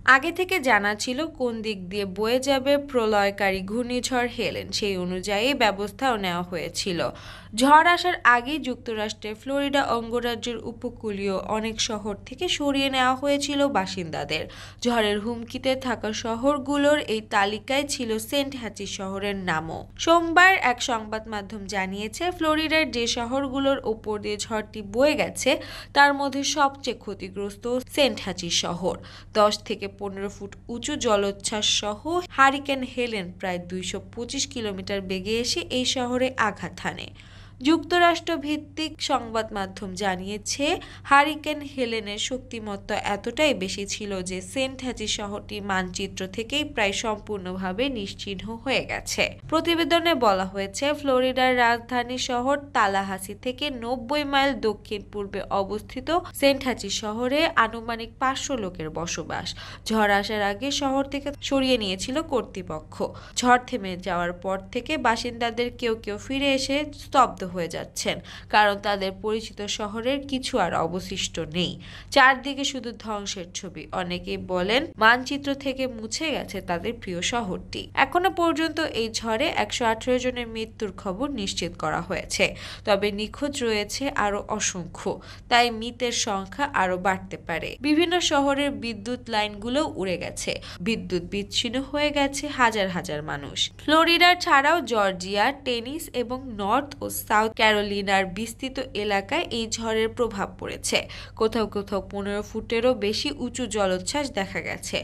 আগে থেকে জানা ছিল কোন দিক দিয়ে বয়ে যাবে প্রলয়কারী ঘূর্ণিঝড় হেলেন, সেই অনুযায়ী ব্যবস্থাও নেওয়া হয়েছিল। ঝড় আসার আগেই যুক্তরাষ্ট্রের ফ্লোরিডা অঙ্গরাজ্যের উপকূলীয় অনেক শহর থেকে সরিয়ে নেওয়া হয়েছিল বাসিন্দাদের। ঝড়ের হুমকিতে থাকা শহরগুলোর এই তালিকায় ছিল সেন্ট হ্যাচি শহরের নামও। সোমবার এক সংবাদ মাধ্যম জানিয়েছে, ফ্লোরিডার যে শহরগুলোর ওপর দিয়ে ঝড়টি বয়ে গেছে তার মধ্যে সবচেয়ে ক্ষতিগ্রস্ত সেন্ট হ্যাচি শহর। 10 থেকে 15 ফুট উঁচু জলোচ্ছ্বাস সহ হারিকেন হেলেন প্রায় 225 কিলোমিটার বেগে এসে এই শহরে আঘাত হানে। যুক্তরাষ্ট্র ভিত্তিক সংবাদ মাধ্যম জানিয়েছে, হারিকেন হেলেনের শক্তিমত্তা এতটাই বেশি ছিল যে সেন্ট হ্যাচি শহরটি মানচিত্র থেকেই প্রায় সম্পূর্ণভাবে নিশ্চিহ্ন হয়ে গেছে। প্রতিবেদনে বলা হয়েছে, ফ্লোরিডার রাজধানী শহর তালাহাসি থেকে 90 মাইল দক্ষিণ পূর্বে অবস্থিত সেন্ট হ্যাচি শহরে আনুমানিক 500 লোকের বসবাস। ঝড় আসার আগে শহর থেকে সরিয়ে নিয়েছিল কর্তৃপক্ষ। ঝড় থেমে যাওয়ার পর থেকে বাসিন্দাদের কেউ কেউ ফিরে এসে স্তব্ধ হয়ে যাচ্ছেন, কারণ তাদের পরিচিত শহরের কিছু আর অবশিষ্ট নেই। চারদিকে শুধু ধ্বংসের ছবি। অনেকেই বলেন মানচিত্র থেকে মুছে গেছে তাদের প্রিয় শহরটি। এখনো পর্যন্ত এই ঝড়ে 118 জনের মৃত্যুর খবর নিশ্চিত করা হয়েছে, তবে নিখোঁজ রয়েছে আরো অসংখ্য, তাই মৃতের সংখ্যা আরো বাড়তে পারে। বিভিন্ন শহরের বিদ্যুৎ লাইনগুলো উড়ে গেছে, বিদ্যুৎ বিচ্ছিন্ন হয়ে গেছে হাজার হাজার মানুষ। ফ্লোরিডার ছাড়াও জর্জিয়া, টেনিস এবং নর্থ ও সাউথ ক্যারোলিনার বিস্তৃত এলাকায় এই ঝড়ের প্রভাব পড়েছে। কোথাও কোথাও 15 ফুটেরও বেশি উঁচু জলোচ্ছ্বাস দেখা গেছে।